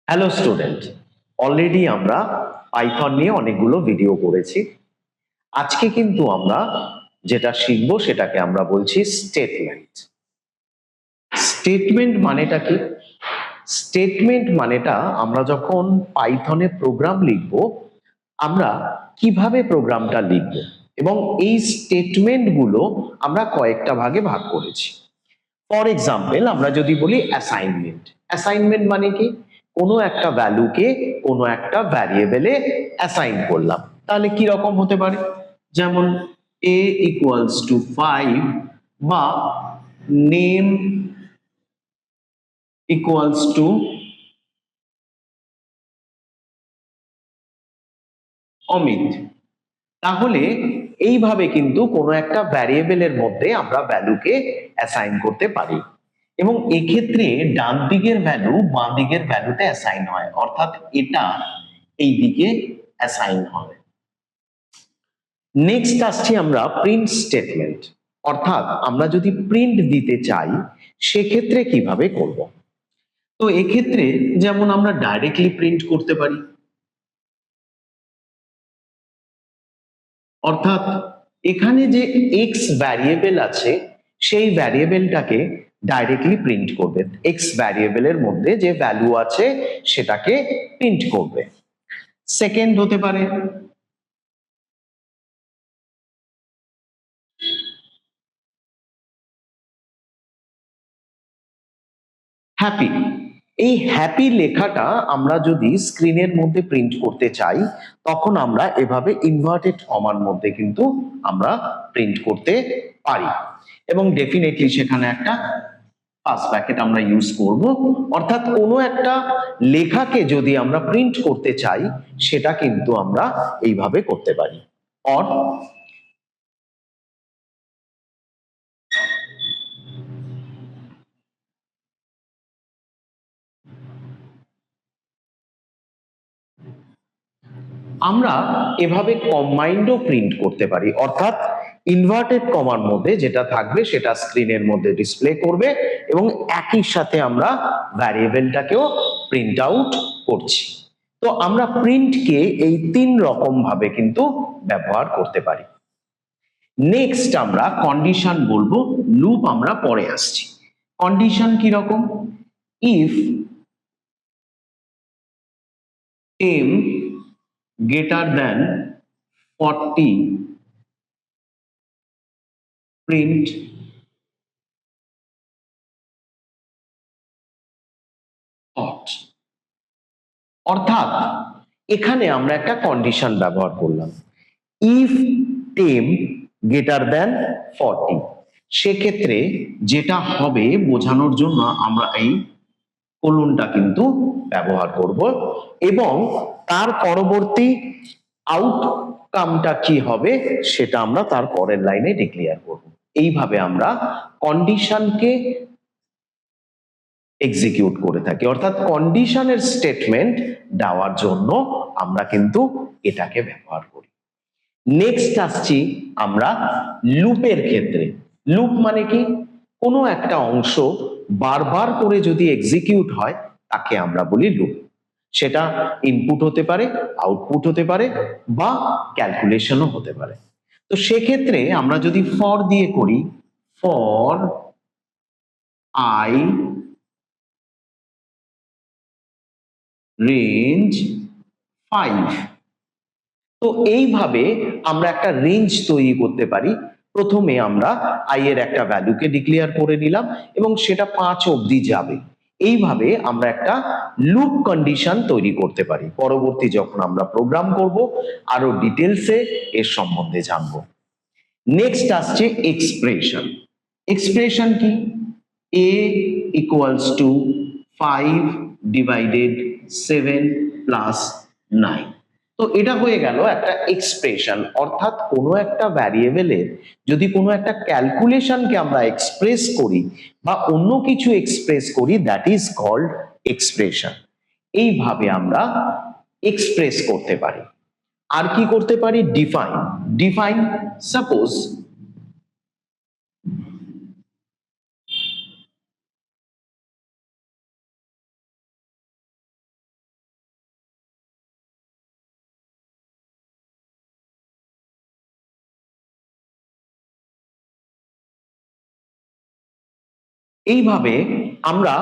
Hello student, already আমরা Python নিয়ে অনেকগুলো ভিডিও করেছি। আজকে কিন্তু আমরা যেটা শিখবো সেটাকে আমরা বলছি স্টেটমেন্ট। স্টেটমেন্ট মানেটা কি? স্টেটমেন্ট মানেটা আমরা যখন পাইথনে প্রোগ্রাম লিখব, আমরা কিভাবে প্রোগ্রামটা লিখব এবং এই স্টেটমেন্টগুলো আমরা কয়েকটা ভাগে ভাগ করেছি। ফর এক্সাম্পল, আমরা যদি বলি অ্যাসাইনমেন্ট। অ্যাসাইনমেন্ট মানে কি? কোনো একটা ভ্যালুকে কোনো একটা ভ্যারিয়েবলে অ্যাসাইন করলাম। তাহলে কি রকম হতে পারে? যেমন a ইকুয়ালস টু 5 বা নেম ইকুয়ালস টু অমিত। তাহলে এইভাবে কিন্তু কোনো একটা ভ্যারিয়েবলের মধ্যে আমরা ভ্যালুকে অ্যাসাইন করতে পারি এবং এক্ষেত্রে ডান দিকের ভ্যালু বাঁ দিকের ভ্যালুতে অ্যাসাইন হয়, অর্থাৎ এটা এই দিকে অ্যাসাইন হবে। নেক্সট আসছি আমরা প্রিন্ট স্টেটমেন্ট, অর্থাৎ আমরা যদি প্রিন্ট দিতে চাই সেক্ষেত্রে কিভাবে করব। তো এক্ষেত্রে যেমন আমরা ডাইরেক্টলি প্রিন্ট করতে পারি, অর্থাৎ এখানে যে এক্স ভ্যারিয়েবল আছে সেই ভ্যারিয়েবলটাকে ডাইরেক্টলি প্রিন্ট করবে, এক্স ভ্যারিয়েবলের মধ্যে যে ভ্যালু আছে সেটাকে প্রিন্ট করবে। সেকেন্ড হতে পারে হ্যাপি। এই হ্যাপি লেখাটা আমরা যদি স্ক্রিনের মধ্যে প্রিন্ট করতে চাই তখন আমরা এভাবে ইনভার্টেড কমার মধ্যে কিন্তু আমরা প্রিন্ট করতে পারি এবং ডেফিনেটলি সেখানে একটা পাস ব্র্যাকেট আমরা ইউজ করব। অর্থাৎ কোনো একটা লেখাকে যদি আমরা প্রিন্ট করতে চাই সেটা কিন্তু আমরা এইভাবে করতে পারি। অর আমরা এভাবে কম্বাইন্ডও প্রিন্ট করতে পারি, অর্থাৎ ইনভার্টেড কমার মধ্যে যেটা থাকবে সেটা স্ক্রিনের মধ্যে ডিসপ্লে করবে এবং একই সাথে আমরা ভ্যারিয়েবলটাকেও প্রিন্ট আউট করছি। তো আমরা প্রিন্টকে এই তিন রকম ভাবে কিন্তু ব্যবহার করতে পারি। নেক্সট আমরা কন্ডিশন বলবো, লুপ আমরা পরে আসছি। কন্ডিশন কি রকম? If m greater than 40 print hot। অর্থাৎ এখানে আমরা একটা কন্ডিশন ব্যবহার করলাম, ইফ 10 গ্রেটার দ্যান 40। সেক্ষেত্রে যেটা হবে বোঝানোর জন্য আমরা এই কোলনটা কিন্তু ব্যবহার করব এবং তার পরবর্তী আউটকামটা কি হবে সেটা আমরা তার পরের লাইনে ডিক্লেয়ার করব। এইভাবে আমরা কন্ডিশনকে এক্সিকিউট করে থাকি, অর্থাৎ কন্ডিশনের স্টেটমেন্ট দেওয়ার জন্য আমরা কিন্তু এটাকে ব্যবহার করি। নেক্সট আসছি আমরা লুপের ক্ষেত্রে। লুপ মানে কি? কোনো একটা অংশ বারবার করে যদি এক্সিকিউট হয় তাকে আমরা বলি লুপ। সেটা ইনপুট হতে পারে, আউটপুট হতে পারে বা ক্যালকুলেশনও হতে পারে। তো সেক্ষেত্রে আমরা যদি ফর দিয়ে করি, ফর আই রেঞ্জ 5, তো এইভাবে আমরা একটা রেঞ্জ তৈরি করতে পারি। প্রথমে আমরা i এর একটা ভ্যালুকে ডিক্লেয়ার করে নিলাম এবং সেটা 5 অবধি যাবে। এইভাবে আমরা একটা লুপ কন্ডিশন তৈরি করতে পারি। পরবর্তী যখন আমরা প্রোগ্রাম করব আরো ডিটেলসে এর সম্বন্ধে জানব। নেক্সট আসছে এক্সপ্রেশন। এক্সপ্রেশন কি? a equals to 5 divided 7 plus 9। তো এটা হয়ে গেল একটা এক্সপ্রেশন, অর্থাৎ কোনো একটা ভ্যারিয়েবলের যদি কোনো একটা ক্যালকুলেশনকে আমরা এক্সপ্রেস করি বা অন্য কিছু এক্সপ্রেস করি, দ্যাট ইজ কল্ড এক্সপ্রেশন। এইভাবে আমরা এক্সপ্রেস করতে পারি। আর কি করতে পারি? ডিফাইন। ডিফাইন, সাপোজ এইভাবে আমরা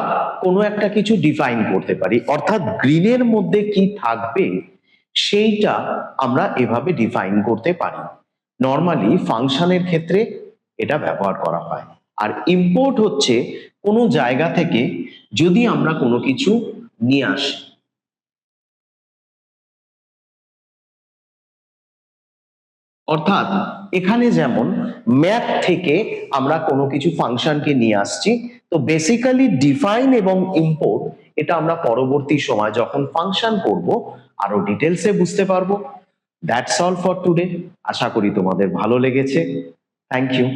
কোনো একটা কিছু ডিফাইন করতে পারি, অর্থাৎ গ্রিনের মধ্যে কি থাকবে সেইটা আমরা এভাবে ডিফাইন করতে পারি। নর্মালি ফাংশনের ক্ষেত্রে এটা ব্যবহার করা হয়। আর ইম্পোর্ট হচ্ছে কোনো জায়গা থেকে যদি আমরা কোনো কিছু নিয়ে আসি, অর্থাৎ এখানে যেমন ম্যাথ থেকে আমরা কোনো কিছু ফাংশনকে নিয়ে আসছি, তো বেসিক্যালি ডিফাইন এবং ইম্পোর্ট এটা আমরা পরবর্তী সময় যখন ফাংশন করব আরো ডিটেলসে বুঝতে পারবো। That's all for today. আশা করি তোমাদের ভালো লেগেছে। Thank you.